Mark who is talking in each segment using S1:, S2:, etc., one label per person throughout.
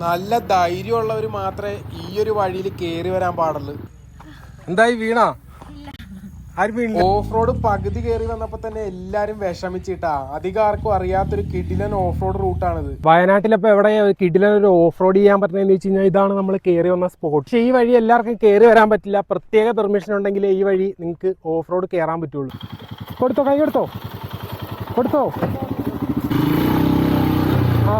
S1: നല്ല ധൈര്യമുള്ളവർ മാത്രമേ ഈ ഒരു വഴിയിൽ കയറി വരാൻ പാടുള്ളൂ.
S2: എന്തായി വീണ
S1: ഓഫ് റോഡ് പകുതി കയറി വന്നപ്പോ തന്നെ എല്ലാരും വിഷമിച്ചിട്ടാ. അധികം ആർക്കും അറിയാത്തൊരു കിടിലൻ ഓഫ് റോഡ് റൂട്ടാണിത്.
S2: വയനാട്ടിലപ്പോ എവിടെ കിടിലൻ ഒരു ഓഫ് റോഡ് ചെയ്യാൻ പറ്റുന്നതെന്ന് വെച്ച് കഴിഞ്ഞാൽ ഇതാണ് നമ്മൾ കയറി വന്ന സ്പോട്ട്. പക്ഷേ ഈ വഴി എല്ലാവർക്കും കയറി വരാൻ പറ്റില്ല. പ്രത്യേക പെർമിഷൻ ഉണ്ടെങ്കിൽ ഈ വഴി നിങ്ങൾക്ക് ഓഫ് റോഡ് കയറാൻ പറ്റുള്ളൂ. കൊടുത്തോ, കൈ കൊടുത്തോ, കൊടുത്തോ. ആ,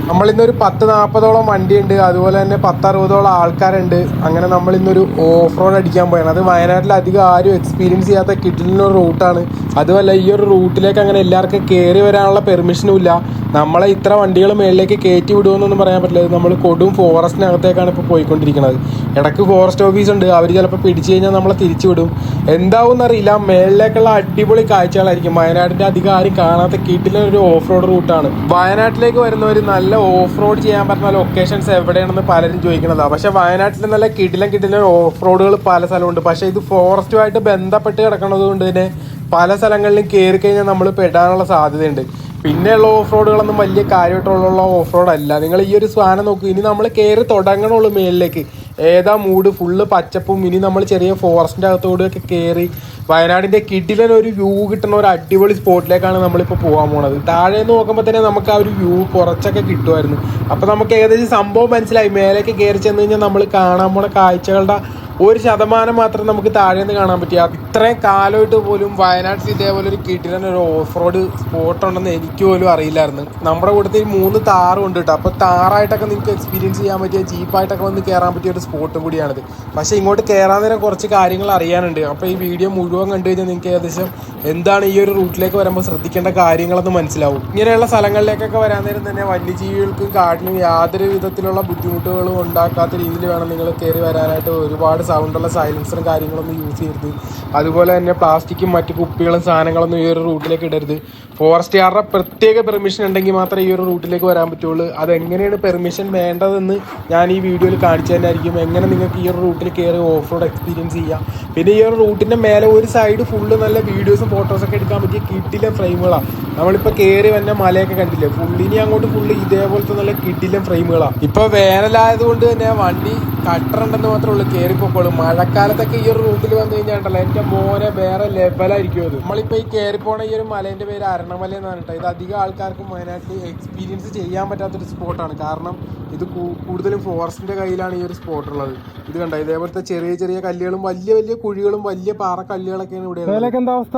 S1: നമ്മളിന്നൊരു 10-40ഓളം വണ്ടിയുണ്ട്, അതുപോലെ തന്നെ 10-60ഓളം ആൾക്കാരുണ്ട്. അങ്ങനെ നമ്മളിന്നൊരു ഓഫ് റോഡ് അടിക്കാൻ പോയാണ്. അത് വയനാട്ടിൽ അധികം ആരും എക്സ്പീരിയൻസ് ചെയ്യാത്ത കിടിലൊരു റൂട്ടാണ്. അതുമല്ല ഈ ഒരു റൂട്ടിലേക്ക് അങ്ങനെ എല്ലാവർക്കും കയറി വരാനുള്ള പെർമിഷനും ഇല്ല. നമ്മളെ ഇത്ര വണ്ടികൾ മേളിലേക്ക് കയറ്റി വിടുമെന്നൊന്നും പറയാൻ പറ്റില്ല. നമ്മൾ കൊടും ഫോറസ്റ്റിനകത്തേക്കാണ് ഇപ്പോൾ പോയിക്കൊണ്ടിരിക്കുന്നത്. ഇടയ്ക്ക് ഫോറസ്റ്റ് ഓഫീസ് ഉണ്ട്, അവർ ചിലപ്പോൾ പിടിച്ചു കഴിഞ്ഞാൽ നമ്മളെ തിരിച്ചു വിടും. എന്താവും അറിയില്ല. മേളിലേക്കുള്ള അടിപൊളി കാഴ്ചകളായിരിക്കും. വയനാടിൻ്റെ അധികം ആരും കാണാത്ത കിടിലൊരു ഓഫ് റോഡ് റൂട്ടാണ്. വയനാട്ടിലേക്ക് വരുന്നവർ നല്ല ഓഫ് റോഡ് ചെയ്യാൻ പറ്റുന്ന ലൊക്കേഷൻസ് എവിടെയാണെന്ന് പലരും ചോദിക്കുന്നതാണ്. പക്ഷെ വയനാട്ടിൽ നല്ല കിടിലൻ ഓഫ് റോഡുകൾ പല സ്ഥലമുണ്ട്. പക്ഷെ ഇത് ഫോറസ്റ്റുമായിട്ട് ബന്ധപ്പെട്ട് കിടക്കുന്നത് കൊണ്ട് തന്നെ പല സ്ഥലങ്ങളിലും കയറി കഴിഞ്ഞാൽ നമ്മൾ പെടാനുള്ള സാധ്യതയുണ്ട്. പിന്നെയുള്ള ഓഫ് റോഡുകളൊന്നും വലിയ കാര്യമായിട്ടുള്ള ഓഫ് റോഡ് അല്ല. നിങ്ങൾ ഈ ഒരു സാധനം നോക്കൂ. ഇനി നമ്മൾ കയറി തുടങ്ങണുള്ളൂ മേളിലേക്ക്. ഏതാ മൂഡ്, ഫുള്ള് പച്ചപ്പും. ഇനി നമ്മൾ ചെറിയ ഫോറസ്റ്റിൻ്റെ അകത്തോടെയൊക്കെ കയറി വയനാടിൻ്റെ കിടിലൻ ഒരു വ്യൂ കിട്ടുന്ന ഒരു അടിപൊളി സ്പോട്ടിലേക്കാണ് നമ്മളിപ്പോൾ പോകാൻ പോണത്. താഴെ നിന്ന് നോക്കുമ്പോൾ തന്നെ നമുക്ക് ആ ഒരു വ്യൂ കുറച്ചൊക്കെ കിട്ടുമായിരുന്നു. അപ്പോൾ നമുക്ക് ഏകദേശം സംഭവം മനസ്സിലായി. മേലേക്ക് കയറി ചെന്ന് കഴിഞ്ഞാൽ നമ്മൾ കാണാൻ പോണ കാഴ്ചകളുടെ 1% മാത്രം നമുക്ക് താഴെ നിന്ന് കാണാൻ പറ്റിയ. ഇത്രയും കാലമായിട്ട് പോലും വയനാട്ടിൽ ഇതേപോലെ ഒരു കിടിലൻ ഒരു ഓഫ് റോഡ് സ്പോട്ട് ഉണ്ടെന്ന് എനിക്ക് പോലും അറിയില്ലായിരുന്നു. നമ്മുടെ കൂട്ടത്തിൽ 3 താറും ഉണ്ട് കേട്ടോ. അപ്പോൾ താറായിട്ടൊക്കെ നിങ്ങൾക്ക് എക്സ്പീരിയൻസ് ചെയ്യാൻ പറ്റിയ, ജീപ്പായിട്ടൊക്കെ വന്ന് കയറാൻ പറ്റിയ ഒരു സ്പോട്ടും കൂടിയാണിത്. പക്ഷേ ഇങ്ങോട്ട് കയറാൻ നേരം കുറച്ച് കാര്യങ്ങൾ അറിയാനുണ്ട്. അപ്പോൾ ഈ വീഡിയോ മുഴുവൻ കണ്ടു കഴിഞ്ഞാൽ നിങ്ങൾക്ക് ഏകദേശം എന്താണ് ഈ ഒരു റൂട്ടിലേക്ക് വരുമ്പോൾ ശ്രദ്ധിക്കേണ്ട കാര്യങ്ങളെന്ന് മനസ്സിലാവും. ഇങ്ങനെയുള്ള സ്ഥലങ്ങളിലേക്കൊക്കെ വരാൻ നേരം തന്നെ വന്യജീവികൾക്കും കാടിനും യാതൊരു വിധത്തിലുള്ള ബുദ്ധിമുട്ടുകളും ഉണ്ടാക്കാത്ത രീതിയിൽ വേണം നിങ്ങൾ കയറി വരാനായിട്ട്. ഒരുപാട് സൗണ്ടുള്ള സൈലൻസറും കാര്യങ്ങളൊന്നും യൂസ് ചെയ്യരുത്. അതുപോലെ തന്നെ പ്ലാസ്റ്റിക്കും മറ്റു കുപ്പികളും സാധനങ്ങളൊന്നും ഈ ഒരു റൂട്ടിലേക്ക് ഇടരുത്. ഫോറസ്റ്റുകാരുടെ പ്രത്യേക പെർമിഷൻ ഉണ്ടെങ്കിൽ മാത്രമേ ഈ ഒരു റൂട്ടിലേക്ക് വരാൻ പറ്റുള്ളൂ. അതെങ്ങനെയാണ് പെർമിഷൻ വേണ്ടതെന്ന് ഞാൻ ഈ വീഡിയോയിൽ കാണിച്ചു തന്നെയായിരിക്കും. എങ്ങനെ നിങ്ങൾക്ക് ഈ ഒരു റൂട്ടിൽ കയറി ഓഫ് റോഡ് എക്സ്പീരിയൻസ് ചെയ്യാം. പിന്നെ ഈ ഒരു റൂട്ടിൻ്റെ മേലെ ഒരു സൈഡ് ഫുള്ള് നല്ല വീഡിയോസും ഫോട്ടോസൊക്കെ എടുക്കാൻ പറ്റിയ കിടിലൻ ഫ്രെയിമുകളാണ്. നമ്മളിപ്പോൾ കയറി വന്ന മലയൊക്കെ കണ്ടില്ലേ, ഫുള്ളിനി അങ്ങോട്ട് ഫുള്ള് ഇതേപോലത്തെ നല്ല കിടിലൻ ഫ്രെയിമുകളാണ്. ഇപ്പോൾ വേനലായതുകൊണ്ട് തന്നെ വണ്ടി കട്ടറുണ്ടെന്ന് മാത്രമേ ഉള്ളൂ കയറിപ്പോക്കോളൂ. മഴക്കാലത്തൊക്കെ ഈ ഒരു റൂട്ടിൽ വന്നു കഴിഞ്ഞാൽ ഉണ്ടല്ലോ എൻ്റെ മോനെ വേറെ ലെവലായിരിക്കും അത്. നമ്മളിപ്പോൾ ഈ കയറിപ്പോണ ഈ ഒരു മലേൻ്റെ പേര് അരണമല എന്നാണ് കേട്ടോ. ഇത് അധികം ആൾക്കാർക്കും വയനാട്ടിൽ എക്സ്പീരിയൻസ് ചെയ്യാൻ പറ്റാത്തൊരു സ്പോട്ടാണ്. കാരണം ഇത് കൂടുതലും ഫോറസ്റ്റിൻ്റെ കയ്യിലാണ് ഈ ഒരു സ്പോട്ട് ഉള്ളത്. ഇത് കണ്ടോ, ഇതേപോലത്തെ ചെറിയ ചെറിയ കല്ലുകളും വലിയ വലിയ കുഴികളും വലിയ പാറക്കല്ലുകളൊക്കെയാണ് ഇവിടെ.
S2: എന്താ അവസ്ഥ?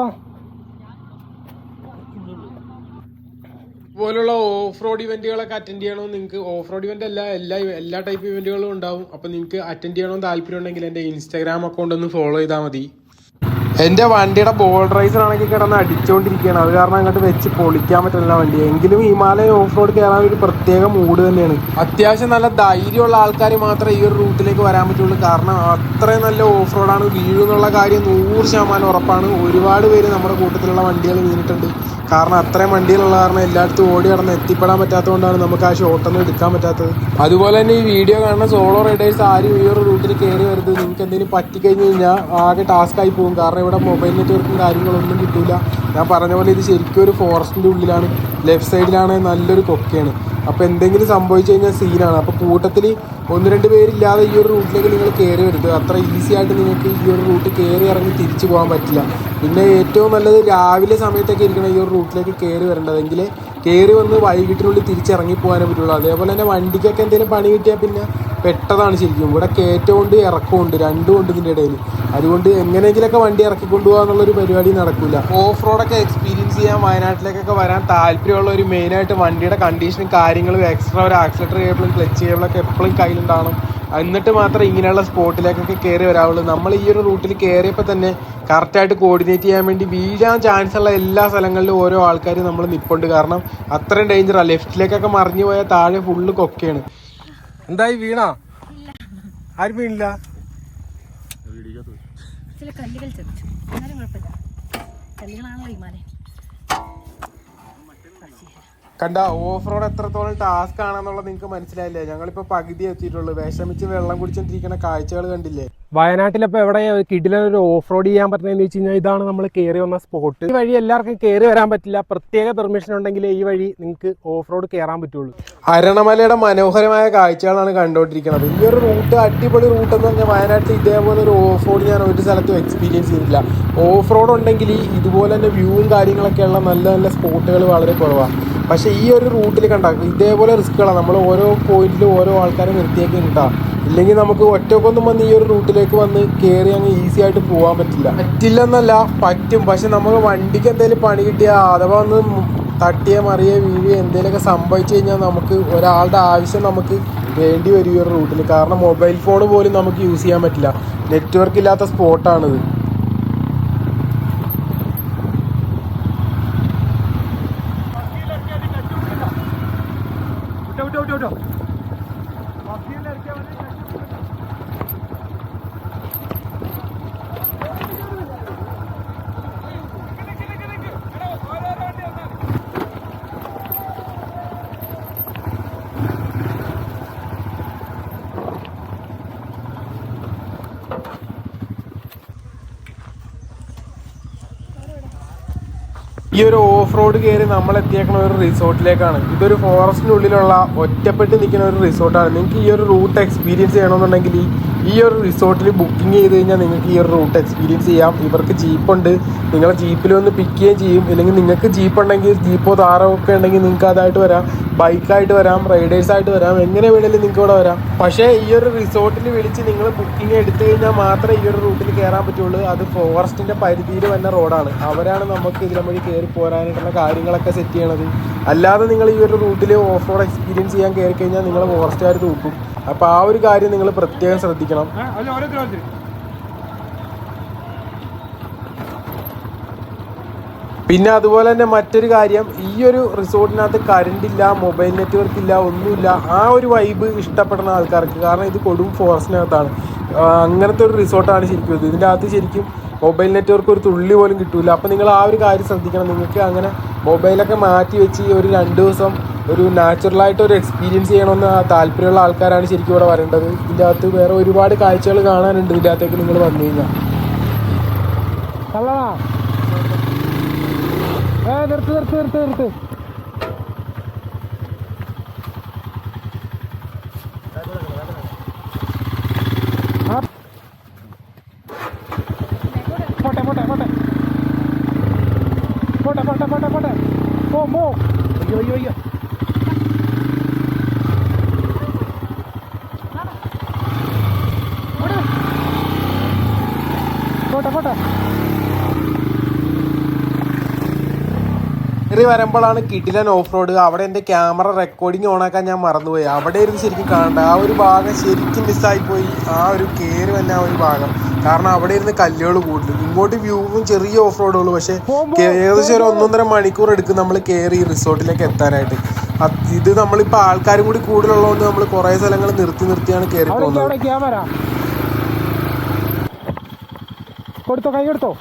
S1: പോലുള്ള ഓഫ് റോഡ് ഇവന്റുകളൊക്കെ അറ്റൻഡ് ചെയ്യണമെന്ന് നിങ്ങൾക്ക്, ഓഫ് റോഡ് ഇവന്റ് എല്ലാ ടൈപ്പ് ഇവന്റുകളും ഉണ്ടാവും. അപ്പോൾ നിങ്ങൾക്ക് അറ്റൻഡ് ചെയ്യണമെന്ന് താല്പര്യം ഉണ്ടെങ്കിൽ എൻ്റെ ഇൻസ്റ്റാഗ്രാം അക്കൗണ്ട് ഒന്ന് ഫോളോ ചെയ്താൽ മതി. എൻ്റെ വണ്ടിയുടെ ബോൾഡ് റൈസർ ആണെങ്കിൽ കിടന്ന് അടിച്ചുകൊണ്ടിരിക്കുകയാണ്. അത് കാരണം അങ്ങോട്ട് വെച്ച് പൊളിക്കാൻ പറ്റില്ല വണ്ടി. എങ്കിലും ഹിമാലയ ഓഫ് റോഡ് കയറാൻ ഒരു പ്രത്യേക മൂഡ് തന്നെയാണ്. അത്യാവശ്യം നല്ല ധൈര്യമുള്ള ആൾക്കാർ മാത്രമേ ഈ ഒരു റൂട്ടിലേക്ക് വരാൻ പറ്റുള്ളൂ. കാരണം അത്രയും നല്ല ഓഫ് റോഡാണ്. വീഴുന്നുള്ള കാര്യം 100% ഉറപ്പാണ്. ഒരുപാട് പേര് നമ്മുടെ കൂട്ടത്തിലുള്ള വണ്ടികൾ വീണിട്ടുണ്ട്. കാരണം അത്രയും വണ്ടികളുള്ള കാരണം എല്ലായിടത്തും ഓടി നടന്ന് എത്തിപ്പെടാൻ പറ്റാത്തതുകൊണ്ടാണ് നമുക്ക് ആ ഷോട്ടൊന്നും എടുക്കാൻ പറ്റാത്തത്. അതുപോലെ തന്നെ ഈ വീഡിയോ കാണുന്ന സോളോ റൈഡേഴ്സ് ആരും ഈ ഒരു റൂട്ടിൽ കയറി വരുന്നത്. നിങ്ങൾക്ക് എന്തെങ്കിലും പറ്റിക്കഴിഞ്ഞ് കഴിഞ്ഞാൽ ആകെ ടാസ്ക്കായി പോകും. കാരണം ഇവിടെ മൊബൈൽ നെറ്റ്വർക്കും കാര്യങ്ങളൊന്നും കിട്ടില്ല. ഞാൻ പറഞ്ഞ പോലെ ഇത് ശരിക്കും ഒരു ഫോറസ്റ്റിൻ്റെ ഉള്ളിലാണ്. ലെഫ്റ്റ് സൈഡിലാണ് നല്ലൊരു കൊക്കയാണ്. അപ്പോൾ എന്തെങ്കിലും സംഭവിച്ചു കഴിഞ്ഞാൽ സീനാണ്. അപ്പോൾ കൂട്ടത്തിൽ 1-2 പേരില്ലാതെ ഈ ഒരു റൂട്ടിലേക്ക് നിങ്ങൾ കയറി വരുത്. അത്ര ഈസി ആയിട്ട് നിങ്ങൾക്ക് ഈ ഒരു റൂട്ട് കയറി ഇറങ്ങി തിരിച്ചു പോകാൻ പറ്റില്ല. പിന്നെ ഏറ്റവും നല്ലത് രാവിലെ സമയത്തൊക്കെ ഇരിക്കണം ഈ ഒരു റൂട്ടിലേക്ക് കയറി വരേണ്ടതെങ്കിൽ കയറി വന്ന് വൈകിട്ടിനുള്ളിൽ തിരിച്ചിറങ്ങി പോകാനേ പറ്റുള്ളൂ. അതേപോലെ തന്നെ വണ്ടിക്കൊക്കെ എന്തെങ്കിലും പണി കിട്ടിയാൽ പിന്നെ പെട്ടതാണ് ശരിക്കും. ഇവിടെ കയറ്റമുണ്ട് ഇറക്കമുണ്ട്, രണ്ടും ഉണ്ട് ഇതിൻ്റെ ഇടയിൽ. അതുകൊണ്ട് എങ്ങനെയെങ്കിലൊക്കെ വണ്ടി ഇറക്കിക്കൊണ്ടുപോകുക എന്നുള്ളൊരു പരിപാടി നടക്കില്ല. ഓഫ് റോഡൊക്കെ എക്സ്പീരിയൻസ് ചെയ്യാൻ വയനാട്ടിലേക്കൊക്കെ വരാൻ താല്പര്യമുള്ള ഒരു മെയിനായിട്ട് വണ്ടിയുടെ കണ്ടീഷനും കാര്യങ്ങളും എക്സ്ട്രാ ഒരു ആക്സിലേറ്റർ കേബിളും ക്ലച്ച് കേബിളൊക്കെ എപ്പോഴും കയ്യിലുണ്ടാവണം. എന്നിട്ട് മാത്രമേ ഇങ്ങനെയുള്ള സ്പോട്ടിലേക്കൊക്കെ കയറി വരാവുള്ളൂ. നമ്മൾ ഈ ഒരു റൂട്ടിൽ കയറിയപ്പോൾ തന്നെ കറക്റ്റായിട്ട് കോർഡിനേറ്റ് ചെയ്യാൻ വേണ്ടി വീഴാൻ ചാൻസ് ഉള്ള എല്ലാ സ്ഥലങ്ങളിലും ഓരോ ആൾക്കാർ നമ്മൾ നിൽപ്പുണ്ട്. കാരണം അത്രയും ഡേഞ്ചറാണ്. ലെഫ്റ്റിലേക്കൊക്കെ മറിഞ്ഞു പോയാൽ താഴെ ഫുള്ള് കൊക്കയാണ്.
S2: എന്തായി വീണ? ആരും വീണില്ല.
S1: കണ്ട ഓഫ് റോഡ് എത്രത്തോളം ടാസ്ക് ആണെന്നുള്ളത് നിങ്ങൾക്ക് മനസ്സിലായില്ലേ? ഞങ്ങളിപ്പോൾ പകുതി എത്തിയിട്ടുള്ളൂ. വിഷമിച്ച് വെള്ളം കുടിച്ചോണ്ടിരിക്കുന്ന കാഴ്ചകൾ കണ്ടില്ലേ?
S2: വയനാട്ടിലിപ്പോൾ എവിടെ കിടിലൊരു ഓഫ് റോഡ് ചെയ്യാൻ പറ്റുന്നതെന്ന് വെച്ച് കഴിഞ്ഞാൽ ഇതാണ് നമ്മൾ കയറി വന്ന സ്പോട്ട്. ഈ വഴി എല്ലാവർക്കും കയറി വരാൻ പറ്റില്ല, പ്രത്യേക പെർമിഷൻ ഉണ്ടെങ്കിൽ ഈ വഴി നിങ്ങൾക്ക് ഓഫ് റോഡ് കയറാൻ പറ്റുള്ളൂ.
S1: അരണമലയുടെ മനോഹരമായ കാഴ്ചകളാണ് കണ്ടുകൊണ്ടിരിക്കുന്നത്. ഈ ഒരു റൂട്ട് അടിപൊളി റൂട്ട് എന്ന് പറഞ്ഞാൽ വയനാട്ടിൽ ഇതേപോലെ ഒരു ഓഫ് റോഡ് ഞാൻ ഒരു സ്ഥലത്തും എക്സ്പീരിയൻസ് ചെയ്തിട്ടില്ല. ഓഫ് റോഡ് ഉണ്ടെങ്കിൽ ഇതുപോലെ തന്നെ വ്യൂവും കാര്യങ്ങളൊക്കെയുള്ള നല്ല നല്ല സ്പോട്ടുകൾ വളരെ കുറവാണ്. പക്ഷേ ഈ ഒരു റൂട്ടിൽ കണ്ടാൽ ഇതേപോലെ റിസ്ക്കുകളാണ്. നമ്മൾ ഓരോ പോയിന്റിലും ഓരോ ആൾക്കാരെ നിർത്തിയൊക്കെ ഉണ്ടാകും. ഇല്ലെങ്കിൽ നമുക്ക് ഒറ്റക്കൊന്നും വന്ന് ഈ ഒരു റൂട്ടിലേക്ക് വന്ന് കയറി അങ്ങ് ഈസി ആയിട്ട് പോകാൻ പറ്റില്ലെന്നല്ല, പറ്റും. പക്ഷെ നമുക്ക് വണ്ടിക്ക് എന്തെങ്കിലും പണി കിട്ടിയാൽ അഥവാ ഒന്ന് തട്ടിയോ മറിയോ വീഴുകയോ എന്തെങ്കിലുമൊക്കെ സംഭവിച്ചു കഴിഞ്ഞാൽ നമുക്ക് ഒരാളുടെ ആവശ്യം നമുക്ക് വേണ്ടി വരും ഈ ഒരു റൂട്ടിൽ. കാരണം മൊബൈൽ ഫോൺ പോലും നമുക്ക് യൂസ് ചെയ്യാൻ പറ്റില്ല, നെറ്റ്വർക്ക് ഇല്ലാത്ത സ്പോട്ടാണിത്. ഈ ഒരു ഓഫ് റോഡ് കയറി നമ്മൾ എത്തിയേക്കുന്ന ഒരു റിസോർട്ടിലേക്കാണ്. ഇതൊരു ഫോറസ്റ്റിനുള്ളിലുള്ള ഒറ്റപ്പെട്ട് നിൽക്കുന്ന ഒരു റിസോർട്ടാണ്. നിങ്ങൾക്ക് ഈ ഒരു റൂട്ട് എക്സ്പീരിയൻസ് ചെയ്യണമെന്നുണ്ടെങ്കിൽ ഈ ഒരു റിസോർട്ടിൽ ബുക്കിംഗ് ചെയ്ത് കഴിഞ്ഞാൽ നിങ്ങൾക്ക് ഈ ഒരു റൂട്ട് എക്സ്പീരിയൻസ് ചെയ്യാം. ഇവർക്ക് ജീപ്പുണ്ട്, നിങ്ങളെ ജീപ്പിൽ വന്ന് പിക്ക് ചെയ്യുകയും ചെയ്യും. ഇല്ലെങ്കിൽ നിങ്ങൾക്ക് ജീപ്പ് ഉണ്ടെങ്കിൽ ജീപ്പോ താറോ ഒക്കെ ഉണ്ടെങ്കിൽ നിങ്ങൾക്ക് അതായിട്ട് വരാം, ബൈക്കായിട്ട് വരാം, റൈഡേഴ്സായിട്ട് വരാം, എങ്ങനെ വേണമെങ്കിലും നിങ്ങൾക്ക് ഇവിടെ വരാം. പക്ഷേ ഈ ഒരു റിസോർട്ടിൽ വിളിച്ച് നിങ്ങൾ ബുക്കിംഗ് എടുത്തു കഴിഞ്ഞാൽ മാത്രമേ ഈ ഒരു റൂട്ടിൽ കയറാൻ പറ്റുള്ളൂ. അത് ഫോറസ്റ്റിൻ്റെ പരിധിയിൽ വന്ന റോഡാണ്. അവരാണ് നമുക്ക് ഇതിലെ വഴി കയറി പോരാനായിട്ടുള്ള കാര്യങ്ങളൊക്കെ സെറ്റ് ചെയ്യണത്. അല്ലാതെ നിങ്ങൾ ഈ ഒരു റൂട്ടിൽ ഓഫ് റോഡ് എക്സ്പീരിയൻസ് ചെയ്യാൻ കയറി കഴിഞ്ഞാൽ നിങ്ങൾ ഫോറസ്റ്റുകാർ തൂക്കും. അപ്പോൾ ആ ഒരു കാര്യം നിങ്ങൾ പ്രത്യേകം ശ്രദ്ധിക്കണം. പിന്നെ അതുപോലെ തന്നെ മറ്റൊരു കാര്യം, ഈ ഒരു റിസോർട്ടിനകത്ത് കറണ്ട് ഇല്ല, മൊബൈൽ നെറ്റ്വർക്ക് ഇല്ല, ഒന്നുമില്ല. ആ ഒരു വൈബ് ഇഷ്ടപ്പെടുന്ന ആൾക്കാർക്ക്, കാരണം ഇത് കൊടും ഫോറസ്റ്റിനകത്താണ്, അങ്ങനത്തെ ഒരു റിസോർട്ടാണ് ശരിക്കും ഇത്. ഇതിൻ്റെ അകത്ത് ശരിക്കും മൊബൈൽ നെറ്റ്വർക്ക് ഒരു തുള്ളി പോലും കിട്ടില്ല. അപ്പോൾ നിങ്ങൾ ആ ഒരു കാര്യം ശ്രദ്ധിക്കണം. നിങ്ങൾക്ക് അങ്ങനെ മൊബൈലൊക്കെ മാറ്റി വെച്ച് ഒരു 2 ദിവസം ഒരു നാച്ചുറലായിട്ട് ഒരു എക്സ്പീരിയൻസ് ചെയ്യണമെന്ന് താല്പര്യമുള്ള ആൾക്കാരാണ് ശരിക്കും ഇവിടെ വരേണ്ടത്. ഇതിൻ്റെ അകത്ത് വേറെ ഒരുപാട് കാഴ്ചകൾ കാണാനുണ്ട് ഇതിൻ്റെ അകത്തേക്ക് നിങ്ങൾ വന്നു കഴിഞ്ഞാൽ.
S2: നിർത്ത് പോട്ടെ. പോ. അയ്യോ. പോട്ടെ.
S1: കയറി വരുമ്പോഴാണ് കിടിലൻ ഓഫ് റോഡ്. അവിടെ എൻ്റെ ക്യാമറ റെക്കോർഡിങ് ഓണാക്കാൻ ഞാൻ മറന്നുപോയി. അവിടെ ഇരുന്ന് ശരിക്കും കാണണ്ട. ആ ഒരു ഭാഗം ശരിക്കും മിസ്സായിപ്പോയി, ആ ഒരു കയറി വന്ന ആ ഒരു ഭാഗം. കാരണം അവിടെ ഇരുന്ന് കല്ലുകൾ കൂടുതൽ, ഇങ്ങോട്ട് വ്യൂവും ചെറിയ ഓഫ് റോഡുള്ളൂ. പക്ഷേ ഏകദേശം ഒരു 1.5 മണിക്കൂർ എടുക്കും നമ്മൾ കയറി റിസോർട്ടിലേക്ക് എത്താനായിട്ട്. ഇത് നമ്മളിപ്പോൾ ആൾക്കാരും കൂടി കൂടുതലുള്ളതുകൊണ്ട് നമ്മൾ കുറേ സ്ഥലങ്ങൾ നിർത്തിയാണ് കയറി പോകുന്നത്.
S2: കൈ കൊടുത്തോ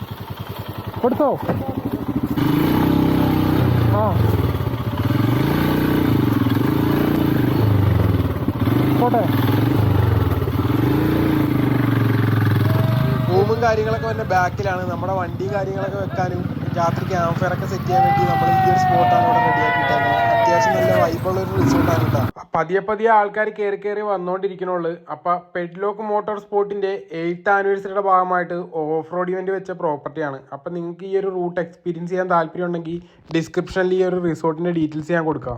S2: പോട്ടെ.
S1: റൂമും കാര്യങ്ങളൊക്കെ വന്ന ബാക്കിലാണ്. നമ്മുടെ വണ്ടിയും കാര്യങ്ങളൊക്കെ വെക്കാനും രാത്രി ക്യാമ്പ് ഫയർ ഒക്കെ സെറ്റ് ചെയ്യാൻ വേണ്ടി നമ്മൾ ഈ ഒരു സ്പോട്ടാണ് ഇവിടെ റെഡിയാക്കിയിട്ടേക്കുന്നത്. അത്യാവശ്യം നല്ല വൈബുള്ള ഒരു റിസോർട്ടാണ് കേട്ടോ. പതിയെ ആൾക്കാർ കയറി വന്നുകൊണ്ടിരിക്കണുള്ളൂ. അപ്പം പെഡ്ലോക്ക് മോട്ടോർ സ്പോർട്ടിൻ്റെ 8th ആനിവേഴ്സറിയുടെ ഭാഗമായിട്ട് ഓഫ് റോഡ് ഇവന്റ് വെച്ച പ്രോപ്പർട്ടിയാണ്. അപ്പം നിങ്ങൾക്ക് ഈ ഒരു റൂട്ട് എക്സ്പീരിയൻസ് ചെയ്യാൻ താല്പര്യം ഉണ്ടെങ്കിൽ ഡിസ്ക്രിപ്ഷനിൽ ഈ ഒരു റിസോർട്ടിൻ്റെ ഡീറ്റെയിൽസ് ഞാൻ കൊടുക്കാം.